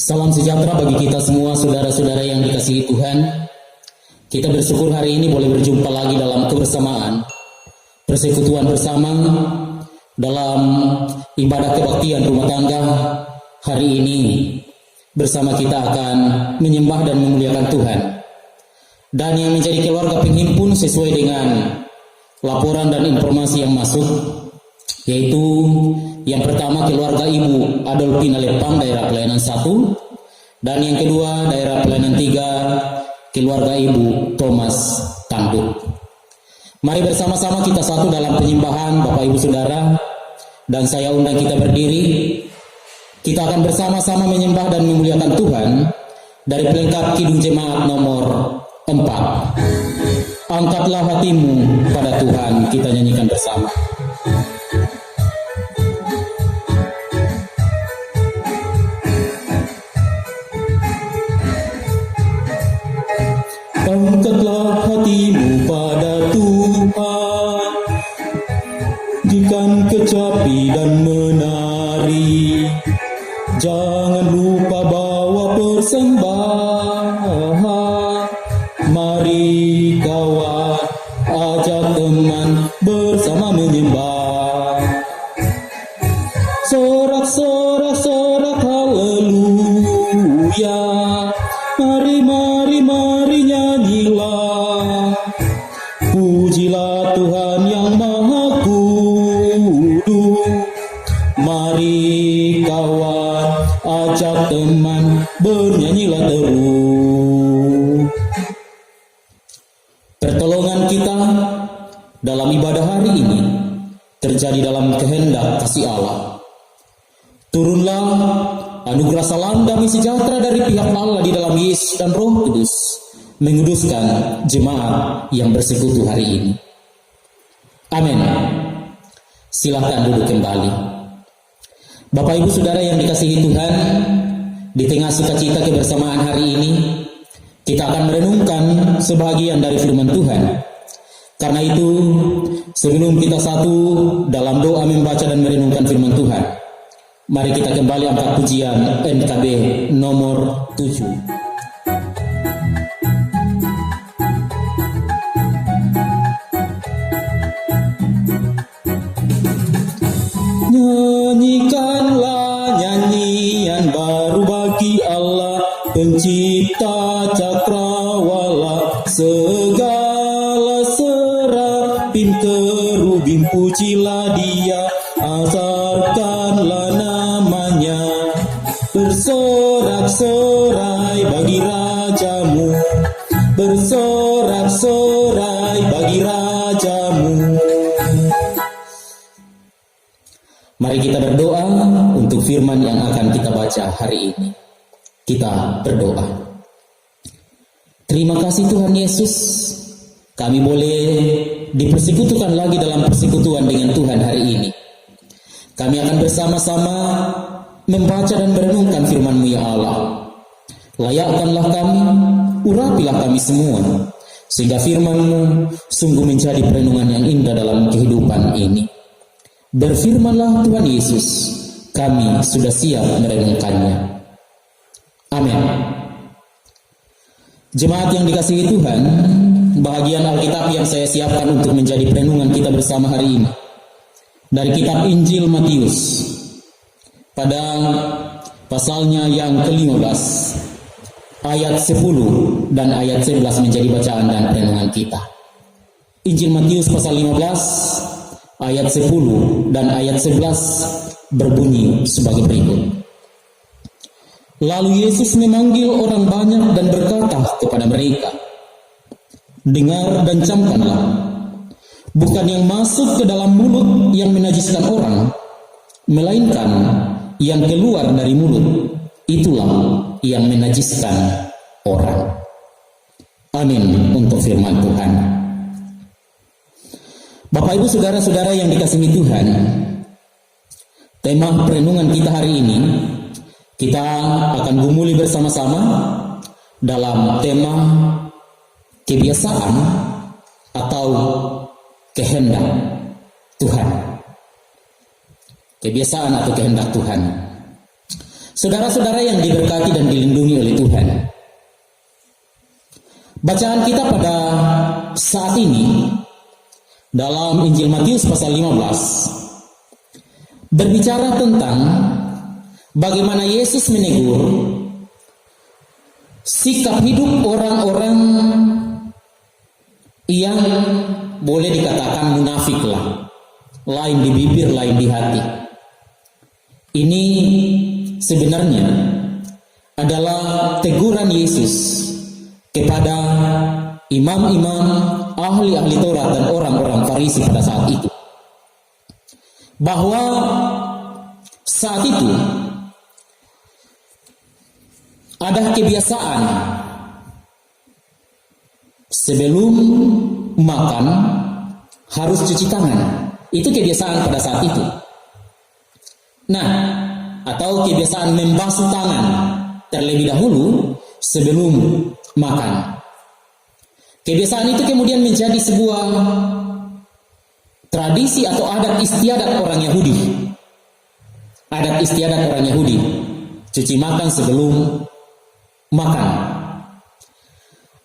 Salam sejahtera bagi kita semua saudara-saudara yang dikasihi Tuhan. Kita bersyukur hari ini boleh berjumpa lagi dalam kebersamaan, persekutuan bersama dalam ibadah kebaktian rumah tangga. Hari ini bersama kita akan menyembah dan memuliakan Tuhan. Dan yang menjadi keluarga penghimpun sesuai dengan laporan dan informasi yang masuk, yaitu yang pertama keluarga Ibu Adolfina Lepang daerah pelayanan 1, dan yang kedua daerah pelayanan 3 keluarga Ibu Thomas Tanduk. Mari bersama-sama kita satu dalam penyembahan Bapak Ibu Saudara, dan saya undang kita berdiri. Kita akan bersama-sama menyembah dan memuliakan Tuhan dari pelengkap Kidung Jemaat nomor 4. Angkatlah hatimu pada Tuhan, kita nyanyikan bersama. Angkatlah hatimu pada Tuhan, jadikan kecapi dan menari. Jangan lupa bawa persembahan. Mari kawan, ajak teman bersama menyembah. Sorak-sorak haleluya. Mari nyanyilah. Pujilah Tuhan yang Maha Kudus. Mari kawan, ajak teman bernyanyilah terus. Pertolongan kita dalam ibadah hari ini terjadi dalam kehendak kasih Allah. Turunlah anugerah salam damai sejahtera dari pihak Allah di dalam Yesus dan Roh Kudus, menguduskan jemaat yang bersekutu hari ini. Amin. Silahkan duduk kembali. Bapak Ibu Saudara yang dikasihi Tuhan, di tengah sukacita kebersamaan hari ini, kita akan merenungkan sebahagian dari firman Tuhan. Karena itu, sebelum kita satu dalam doa membaca dan merenungkan firman Tuhan, mari kita kembali angkat pujian NKB nomor 7. Nyanyikanlah nyanyian baru bagi Allah, pencipta cakrawala, segala serafim kerubim pujilah Dia, azarkanlah namanya, bersorak-sorai bagi rajamu, bersorak-sorai bagi rajamu. Mari kita berdoa untuk firman yang akan kita baca hari ini. Kita berdoa. Terima kasih Tuhan Yesus, kami boleh dipersekutukan lagi dalam persekutuan dengan Tuhan hari ini. Kami akan bersama-sama membaca dan merenungkan firman-Mu ya Allah. Layakkanlah kami, urapilah kami semua, sehingga firman-Mu sungguh menjadi perenungan yang indah dalam kehidupan ini. Berfirmanlah Tuhan Yesus, kami sudah siap merenungkannya. Amin. Jemaat yang dikasihi Tuhan, bahagian Alkitab yang saya siapkan untuk menjadi perenungan kita bersama hari ini dari kitab Injil Matius pada pasalnya yang ke-15 ayat 10 dan ayat 11 menjadi bacaan dan perenungan kita. Injil Matius pasal 15 ayat 10 dan ayat 11 berbunyi sebagai berikut. Lalu Yesus memanggil orang banyak dan berkata kepada mereka, dengar dan camkanlah, bukan yang masuk ke dalam mulut yang menajiskan orang, melainkan yang keluar dari mulut, itulah yang menajiskan orang. Amin untuk firman Tuhan. Bapak Ibu Saudara-saudara yang dikasihi Tuhan, tema perenungan kita hari ini, kita akan gumuli bersama-sama dalam tema kebiasaan atau kehendak Tuhan. Kebiasaan atau kehendak Tuhan. Saudara-saudara yang diberkati dan dilindungi oleh Tuhan, bacaan kita pada saat ini dalam Injil Matius pasal 15 berbicara tentang bagaimana Yesus menegur sikap hidup orang-orang yang boleh dikatakan munafik lah, lain di bibir, lain di hati. Ini sebenarnya adalah teguran Yesus kepada imam-imam, ahli-ahli Taurat dan orang-orang Farisi pada saat itu, bahwa saat itu ada kebiasaan sebelum makan harus cuci tangan. Itu kebiasaan pada saat itu. Nah, atau kebiasaan membasuh tangan terlebih dahulu sebelum makan. Kebiasaan itu kemudian menjadi sebuah tradisi atau adat istiadat orang Yahudi. Adat istiadat orang Yahudi, cuci makan sebelum makan.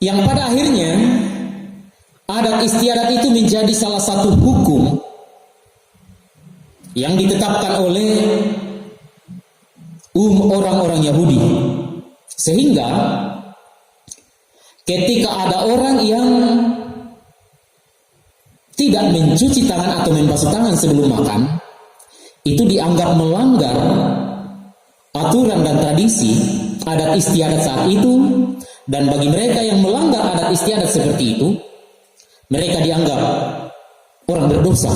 Yang pada akhirnya adat istiadat itu menjadi salah satu hukum yang ditetapkan oleh orang-orang Yahudi, sehingga ketika ada orang yang tidak mencuci tangan atau membasuh tangan sebelum makan, itu dianggap melanggar aturan dan tradisi adat istiadat saat itu. Dan bagi mereka yang melanggar adat istiadat seperti itu, mereka dianggap orang berdosa.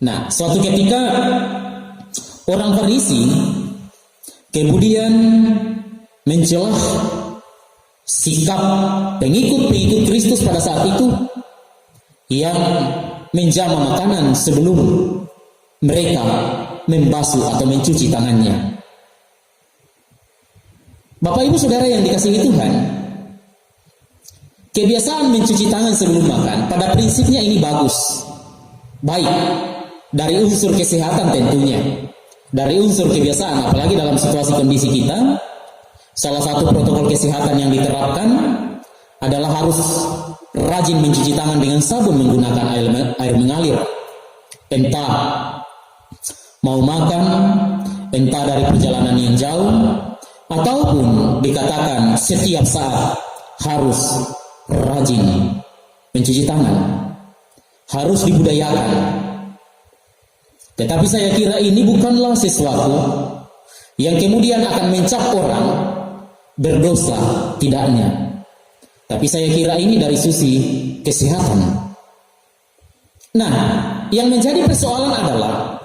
Nah, suatu ketika orang Farisi kemudian mencelah sikap pengikut-pengikut Kristus pada saat itu yang menjamah makanan sebelum mereka membasuh atau mencuci tangannya. Bapak Ibu Saudara yang dikasihi Tuhan, kebiasaan mencuci tangan sebelum makan pada prinsipnya ini bagus, baik, dari unsur kesehatan tentunya, dari unsur kebiasaan, apalagi dalam situasi kondisi kita. Salah satu protokol kesehatan yang diterapkan adalah harus rajin mencuci tangan dengan sabun menggunakan air mengalir. Entah mau makan, entah dari perjalanan yang jauh, ataupun dikatakan setiap saat harus rajin mencuci tangan, harus dibudayakan. Tetapi saya kira ini bukanlah sesuatu yang kemudian akan mencap orang berdosa, tidaknya. Tapi saya kira ini dari sisi kesehatan. Nah, yang menjadi persoalan adalah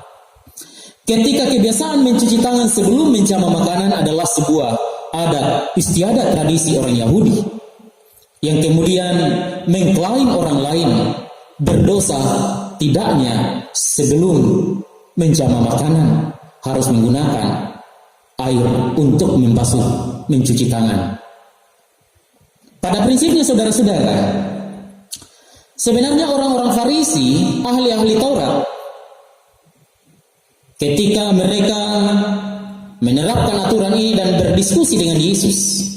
ketika kebiasaan mencuci tangan sebelum menjamah makanan adalah sebuah adat istiadat tradisi orang Yahudi yang kemudian mengklaim orang lain berdosa, tidaknya sebelum menjamah makanan harus menggunakan air untuk membasuh, mencuci tangan. Pada prinsipnya saudara-saudara, sebenarnya orang-orang Farisi, ahli-ahli Taurat, ketika mereka menerapkan aturan ini dan berdiskusi dengan Yesus,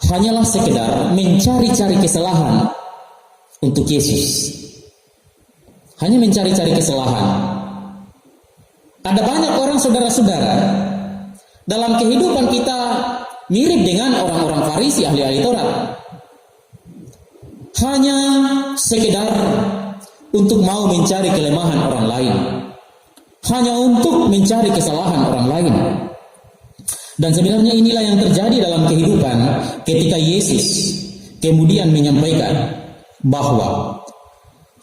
hanyalah sekedar mencari-cari kesalahan untuk Yesus. Hanya mencari-cari kesalahan. Ada banyak orang saudara-saudara dalam kehidupan kita mirip dengan orang-orang Farisi, ahli-ahli Taurat. Hanya sekedar untuk mau mencari kelemahan orang lain, hanya untuk mencari kesalahan orang lain. Dan sebenarnya inilah yang terjadi dalam kehidupan ketika Yesus kemudian menyampaikan bahwa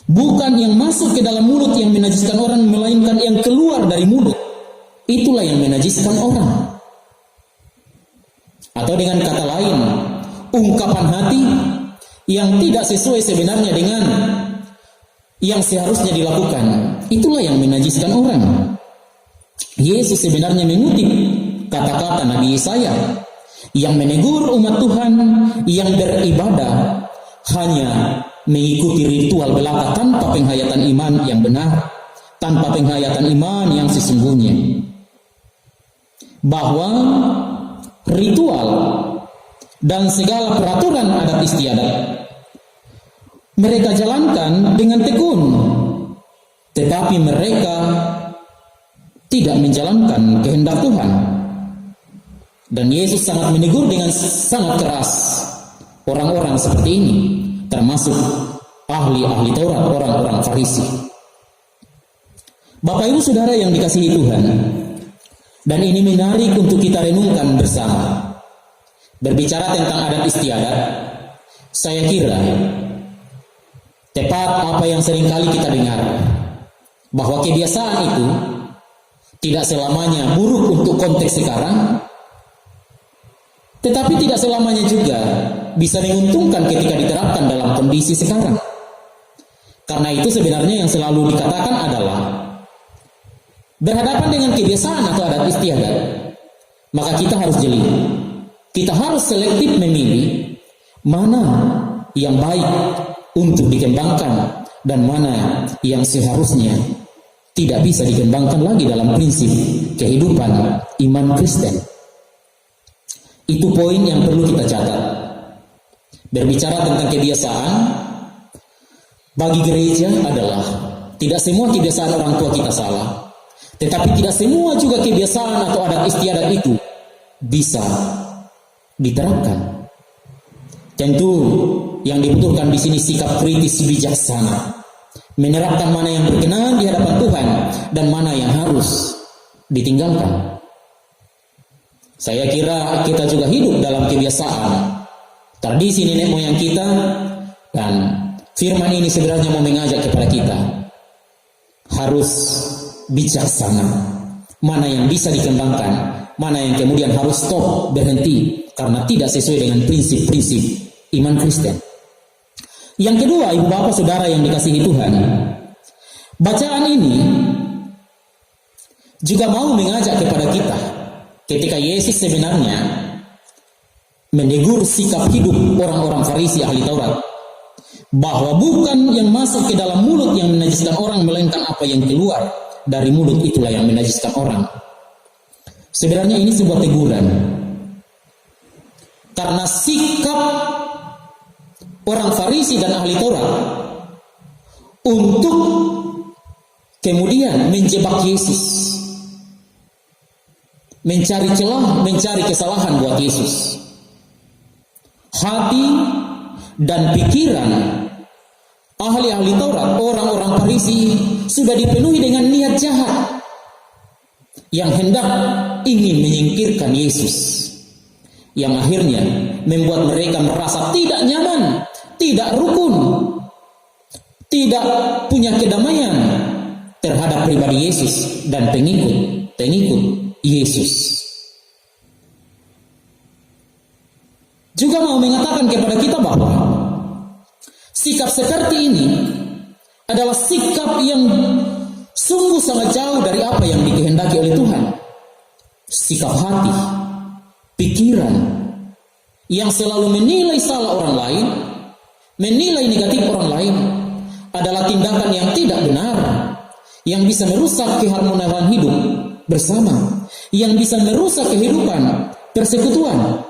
bukan yang masuk ke dalam mulut yang menajiskan orang, melainkan yang keluar dari mulut, itulah yang menajiskan orang. Atau dengan kata lain, ungkapan hati yang tidak sesuai sebenarnya dengan yang seharusnya dilakukan, itulah yang menajiskan orang. Yesus sebenarnya mengutip kata-kata Nabi Yesaya yang menegur umat Tuhan yang beribadah hanya mengikuti ritual belaka tanpa penghayatan iman yang benar, tanpa penghayatan iman yang sesungguhnya. Bahwa ritual dan segala peraturan adat istiadat mereka jalankan dengan tekun, tetapi mereka tidak menjalankan kehendak Tuhan. Dan Yesus sangat menegur dengan sangat keras orang-orang seperti ini, termasuk ahli-ahli Taurat, orang-orang Farisi. Bapak Ibu Saudara yang dikasihi Tuhan, dan ini menarik untuk kita renungkan bersama. Berbicara tentang adat istiadat, saya kira tepat apa yang seringkali kita dengar, bahwa kebiasaan itu tidak selamanya buruk untuk konteks sekarang, tetapi tidak selamanya juga bisa menguntungkan ketika diterapkan dalam kondisi sekarang. Karena itu sebenarnya yang selalu dikatakan adalah berhadapan dengan kebiasaan atau adat istiadat, maka kita harus jeli. Kita harus selektif memilih mana yang baik untuk dikembangkan dan mana yang seharusnya tidak bisa dikembangkan lagi dalam prinsip kehidupan iman Kristen. Itu poin yang perlu kita catat. Berbicara tentang kebiasaan, bagi gereja adalah tidak semua kebiasaan orang tua kita salah, tetapi tidak semua juga kebiasaan atau adat istiadat itu bisa diterapkan. Tentu yang dibutuhkan di sini sikap kritis bijaksana, menerapkan mana yang berkenan di hadapan Tuhan dan mana yang harus ditinggalkan. Saya kira kita juga hidup dalam kebiasaan tradisi nenek moyang kita, dan firman ini sebenarnya mau mengajak kepada kita harus bijaksana, mana yang bisa dikembangkan, mana yang kemudian harus stop, berhenti karena tidak sesuai dengan prinsip-prinsip iman Kristen. Yang kedua, Ibu Bapak Saudara yang dikasihi Tuhan, bacaan ini juga mau mengajak kepada kita ketika Yesus sebenarnya menegur sikap hidup orang-orang Farisi ahli Taurat, bahwa bukan yang masuk ke dalam mulut yang menajiskan orang, melainkan apa yang keluar dari mulut itulah yang menajiskan orang. Sebenarnya ini sebuah teguran, karena sikap orang Farisi dan ahli Taurat untuk kemudian menjebak Yesus, mencari celah, mencari kesalahan buat Yesus. Hati dan pikiran ahli-ahli Taurat, orang-orang Farisi, sudah dipenuhi dengan niat jahat yang hendak ingin menyingkirkan Yesus, yang akhirnya membuat mereka merasa tidak nyaman, tidak rukun, tidak punya kedamaian terhadap pribadi Yesus dan pengikut Yesus. Juga mau mengatakan kepada kita bahwa sikap seperti ini adalah sikap yang sungguh sangat jauh dari apa yang dikehendaki oleh Tuhan. Sikap hati, pikiran yang selalu menilai salah orang lain, menilai negatif orang lain, adalah tindakan yang tidak benar, yang bisa merusak keharmonisan hidup bersama, yang bisa merusak kehidupan persekutuan.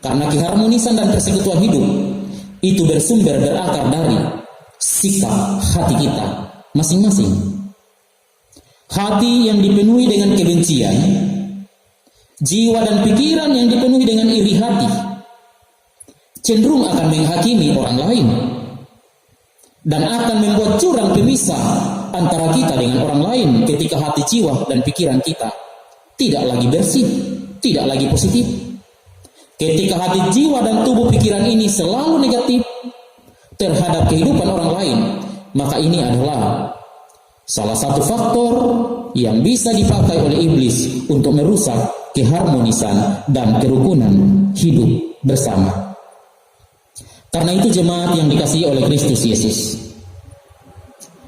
Karena keharmonisan dan persekutuan hidup itu berakar dari sikap hati kita masing-masing. Hati yang dipenuhi dengan kebencian, jiwa dan pikiran yang dipenuhi dengan iri hati, cenderung akan menghakimi orang lain dan akan membuat jurang pemisah antara kita dengan orang lain ketika hati, jiwa dan pikiran kita tidak lagi bersih, tidak lagi positif. Ketika hati, jiwa dan tubuh pikiran ini selalu negatif terhadap kehidupan orang lain, maka ini adalah salah satu faktor yang bisa dipakai oleh iblis untuk merusak keharmonisan dan kerukunan hidup bersama. Karena itu jemaat yang dikasihi oleh Kristus Yesus,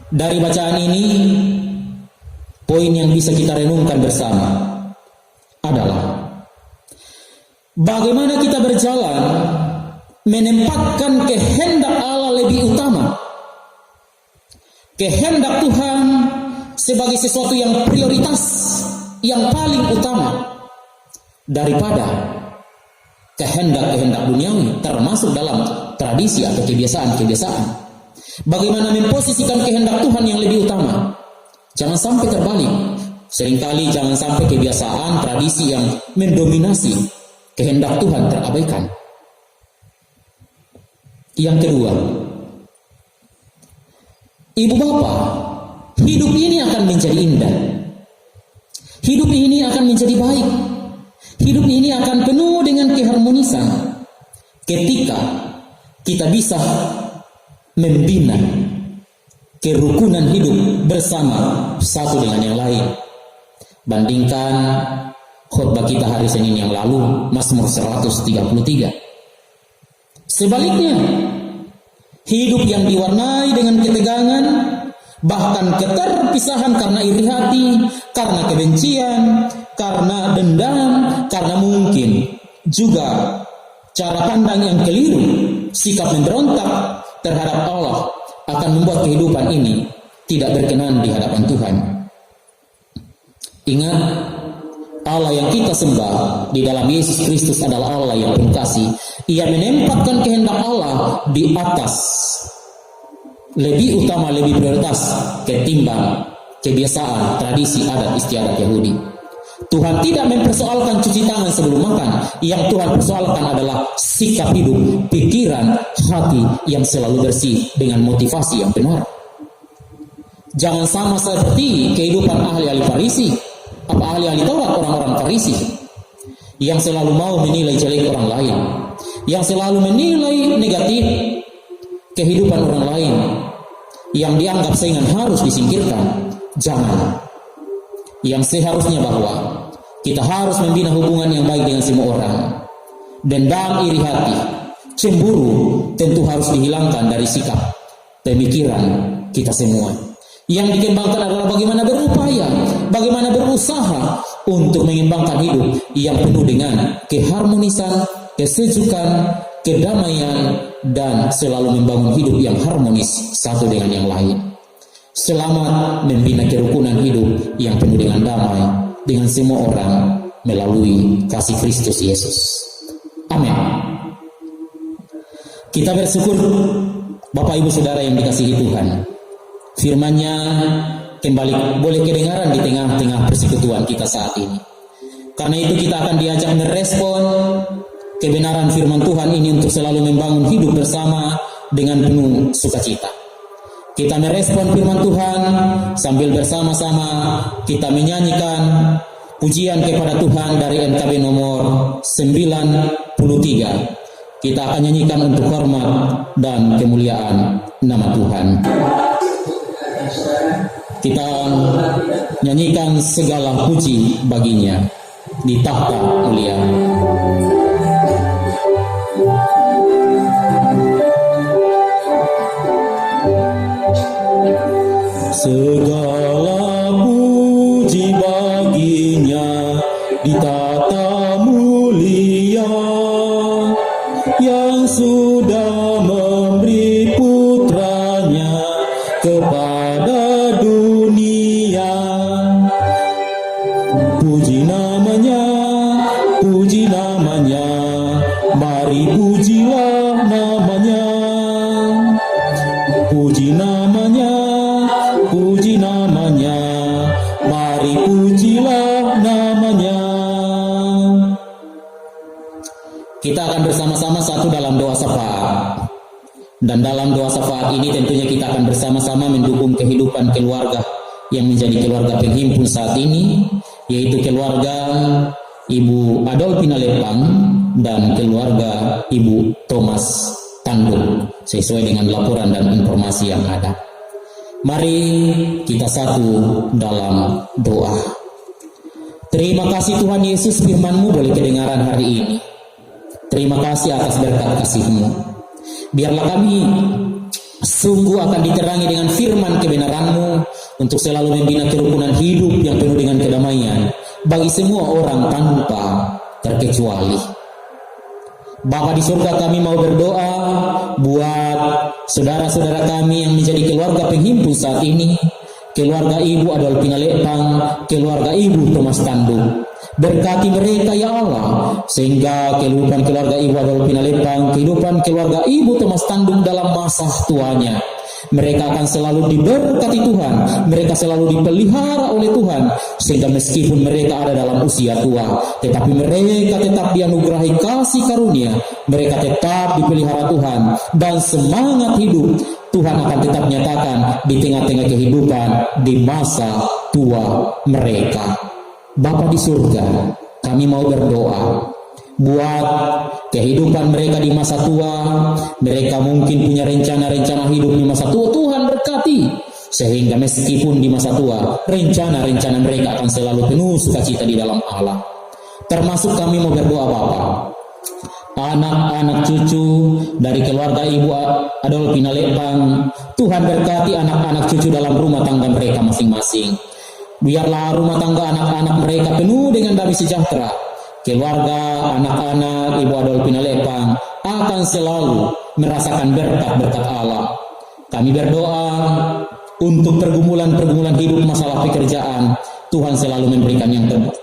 dari bacaan ini poin yang bisa kita renungkan bersama adalah bagaimana kita berjalan menempatkan kehendak Allah lebih utama kehendak Tuhan sebagai sesuatu yang prioritas, yang paling utama daripada kehendak-kehendak duniawi, termasuk dalam tradisi atau kebiasaan-kebiasaan. Bagaimana memposisikan kehendak Tuhan yang lebih utama. Jangan sampai terbalik. Seringkali jangan sampai kebiasaan, tradisi yang mendominasi kehendak Tuhan terabaikan. Yang kedua, ibu bapak, hidup ini akan menjadi indah. Hidup ini akan menjadi baik. Hidup ini akan penuh dengan keharmonisan ketika kita bisa membina kerukunan hidup bersama satu dengan yang lain. Bandingkan khutbah kita hari Senin yang lalu, Mazmur 133. Sebaliknya, hidup yang diwarnai dengan ketegangan, bahkan keterpisahan karena iri hati, karena kebencian, karena dendam, karena mungkin juga cara pandang yang keliru, sikap memberontak terhadap Allah akan membuat kehidupan ini tidak berkenan di hadapan Tuhan. Ingat, Allah yang kita sembah di dalam Yesus Kristus adalah Allah yang penuh kasih. Ia menempatkan kehendak Allah di atas, lebih utama, lebih prioritas ketimbang kebiasaan, tradisi, adat istiadat Yahudi. Tuhan tidak mempersoalkan cuci tangan sebelum makan. Yang Tuhan persoalkan adalah sikap hidup, pikiran, hati yang selalu bersih dengan motivasi yang benar. Jangan sama seperti kehidupan ahli-ahli Farisi. Apa ahli-ahli Taurat, orang-orang Farisi yang selalu mau menilai jelek orang lain, yang selalu menilai negatif kehidupan orang lain, yang dianggap saingan harus disingkirkan. Jangan. Yang seharusnya bahwa kita harus membina hubungan yang baik dengan semua orang. Dendam, iri hati, cemburu tentu harus dihilangkan dari sikap pemikiran kita semua. Yang dikembangkan adalah bagaimana berupaya, bagaimana berusaha untuk mengembangkan hidup yang penuh dengan keharmonisan, kesejukan, kedamaian, dan selalu membangun hidup yang harmonis satu dengan yang lain. Selamat membina kerukunan hidup yang penuh dengan damai dengan semua orang melalui kasih Kristus Yesus. Amin. Kita bersyukur Bapak Ibu Saudara yang dikasihi Tuhan. Firman-Nya kembali boleh kedengaran di tengah-tengah persekutuan kita saat ini. Karena itu kita akan diajak merespon kebenaran firman Tuhan ini untuk selalu membangun hidup bersama dengan penuh sukacita. Kita merespon firman Tuhan sambil bersama-sama kita menyanyikan pujian kepada Tuhan dari NKB nomor 93. Kita akan nyanyikan untuk hormat dan kemuliaan nama Tuhan. Kita nyanyikan segala puji baginya di tahta mulia. Segala puji baginya di tahta mulia yang sudah memberi putranya kepada dunia. Puji namanya, mari pujilah namanya. Puji namanya, mari pujilah namanya. Kita akan bersama-sama satu dalam doa syafaat. Dan dalam doa syafaat ini tentunya kita akan bersama-sama mendukung kehidupan keluarga yang menjadi keluarga penghimpun saat ini, yaitu keluarga Ibu Adolfina Lepang dan keluarga Ibu Thomas Tanduk sesuai dengan laporan dan informasi yang ada. Mari kita satu dalam doa. Terima kasih Tuhan Yesus, firman-Mu boleh kedengaran hari ini. Terima kasih atas berkat kasih-Mu. Biarlah kami sungguh akan diterangi dengan firman kebenaran-Mu untuk selalu membina kerukunan hidup yang penuh dengan kedamaian bagi semua orang tanpa terkecuali. Bapa di surga, kami mau berdoa buat saudara-saudara kami yang menjadi keluarga penghimpun saat ini, keluarga Ibu Adolfina Lepang, keluarga Ibu Thomas Tanduk. Berkati mereka ya Allah, sehingga kehidupan keluarga Ibu Adolfina Lepang, kehidupan keluarga Ibu Thomas Tanduk dalam masa tuanya, mereka akan selalu diberkati Tuhan, mereka selalu dipelihara oleh Tuhan, sehingga meskipun mereka ada dalam usia tua, tetapi mereka tetap dianugerahi kasih karunia, mereka tetap dipelihara Tuhan, dan semangat hidup Tuhan akan tetap nyatakan di tengah-tengah kehidupan di masa tua mereka. Bapa di surga, kami mau berdoa buat kehidupan mereka di masa tua. Mereka mungkin punya rencana-rencana hidup di masa tua. Tuhan berkati, sehingga meskipun di masa tua, rencana-rencana mereka akan selalu penuh sukacita di dalam Allah. Termasuk kami mau berdoa Bapa, anak-anak cucu dari keluarga Ibu Adolfina Lepang, Tuhan berkati anak-anak cucu dalam rumah tangga mereka masing-masing. Biarlah rumah tangga anak-anak mereka penuh dengan damai sejahtera. Keluarga anak-anak Ibu Adolfina Lepang akan selalu merasakan berkat-berkat Allah. Kami berdoa untuk pergumulan-pergumulan hidup, masalah pekerjaan, Tuhan selalu memberikan yang terbaik.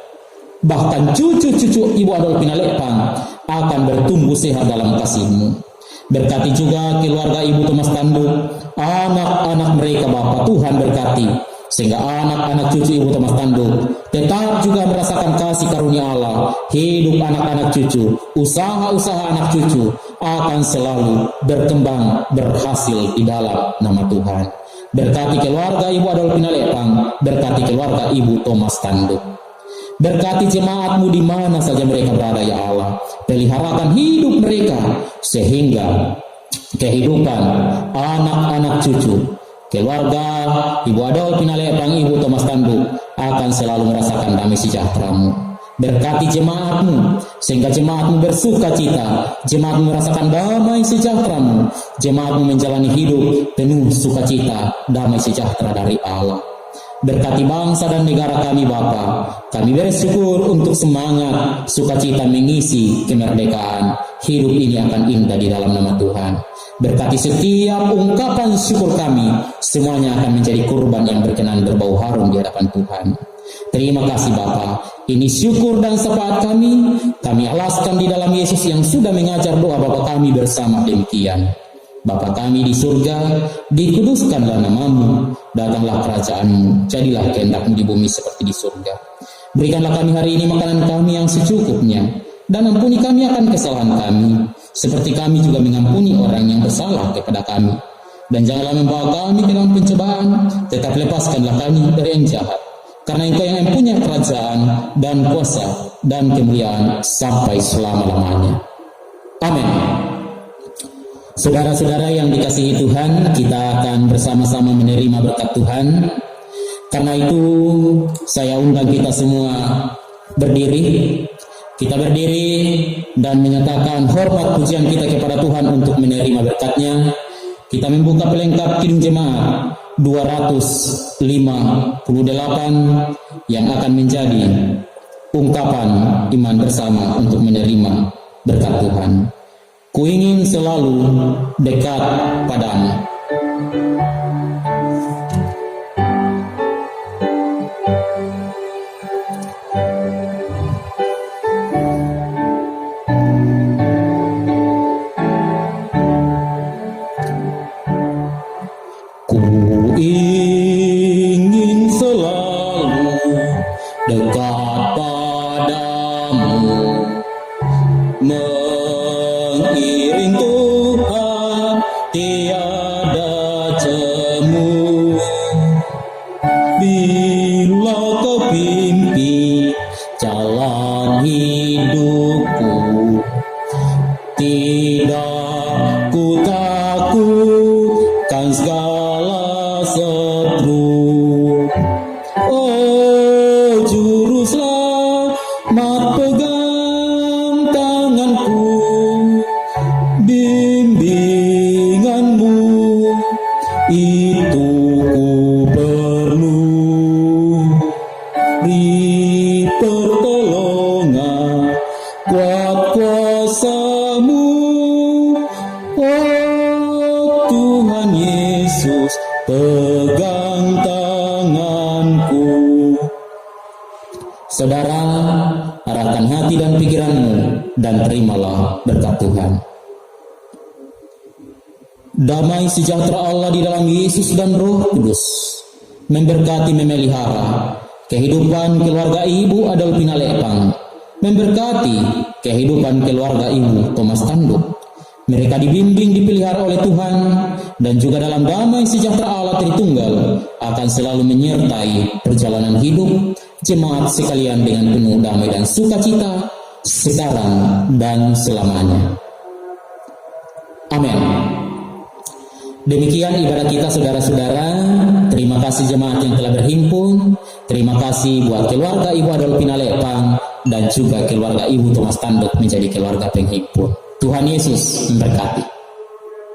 Bahkan cucu-cucu Ibu Adolfina Lepang akan bertumbuh sehat dalam kasih-Mu. Berkati juga keluarga Ibu Thomas Tanduk, anak-anak mereka Bapa, Tuhan berkati, sehingga anak-anak cucu Ibu Thomas Tanduk tetap juga merasakan kasih karunia Allah. Hidup anak-anak cucu, usaha-usaha anak cucu akan selalu berkembang, berhasil di dalam nama Tuhan. Berkati keluarga Ibu Adolfina Lepang, berkati keluarga Ibu Thomas Tanduk. Berkati jemaat-Mu di mana saja mereka berada ya Allah. Peliharakan hidup mereka, sehingga kehidupan anak-anak cucu, keluarga Ibu Adolfina Lepang, Ibu Thomas Tanduk akan selalu merasakan damai sejahtera-Mu. Berkati jemaat-Mu, sehingga jemaat-Mu bersuka cita, jemaat-Mu merasakan damai sejahtera-Mu, jemaat-Mu menjalani hidup penuh sukacita, damai sejahtera dari Allah. Berkati bangsa dan negara kami Bapa, kami bersyukur untuk semangat sukacita mengisi kemerdekaan. Hidup ini akan indah di dalam nama Tuhan. Berkati setiap ungkapan syukur kami, semuanya akan menjadi kurban yang berkenan berbau harum di hadapan Tuhan. Terima kasih Bapa. Ini syukur dan syafaat kami alaskan di dalam Yesus yang sudah mengajar doa Bapa kami bersama demikian. Bapa kami di surga, dikuduskanlah nama-Mu, datanglah kerajaan-Mu, jadilah kehendak-Mu di bumi seperti di surga. Berikanlah kami hari ini makanan kami yang secukupnya, dan ampuni kami akan kesalahan kami, seperti kami juga mengampuni orang yang bersalah kepada kami. Dan janganlah membawa kami ke dalam pencobaan, tetap lepaskanlah kami dari yang jahat. Karena Engkau yang mempunyai kerajaan dan kuasa dan kemuliaan sampai selama-lamanya. Amin. Saudara-saudara yang dikasihi Tuhan, kita akan bersama-sama menerima berkat Tuhan. Karena itu saya undang kita semua berdiri. Kita berdiri dan menyatakan hormat pujian kita kepada Tuhan untuk menerima berkat-Nya. Kita membuka pelengkap Kidung Jemaat 258 yang akan menjadi ungkapan iman bersama untuk menerima berkat Tuhan. Ku ingin selalu dekat padamu. Ku ingin selalu dekat padamu, mengiring Tuhan tiada jemu. Bila Kau pimpin jalan hidupku, tidak ku takutkan segala setru. Oh juru selamat, pegang tanganku, bimbingan-Mu itu ku perlu. Beri pertolongan, kuat kuasa-Mu, oh Tuhan. pegang tanganku. Saudara, arahkan hati dan pikiranmu dan terimalah berkat Tuhan. Damai sejahtera Allah di dalam Yesus dan Roh Kudus memberkati memelihara kehidupan keluarga Ibu Adolfina Lepang, memberkati kehidupan keluarga Ibu Thomas Tanduk. Mereka dibimbing, dipelihara oleh Tuhan, dan juga dalam damai sejahtera Allah Tritunggal akan selalu menyertai perjalanan hidup jemaat sekalian dengan penuh damai dan sukacita sekarang dan selamanya. Amin. Demikian ibadah kita, saudara-saudara. Terima kasih jemaat yang telah berhimpun. Terima kasih buat keluarga Ibu Adolfina Lepang dan juga keluarga Ibu Thomas Tanduk menjadi keluarga penghimpun. Tuhan Yesus memberkati.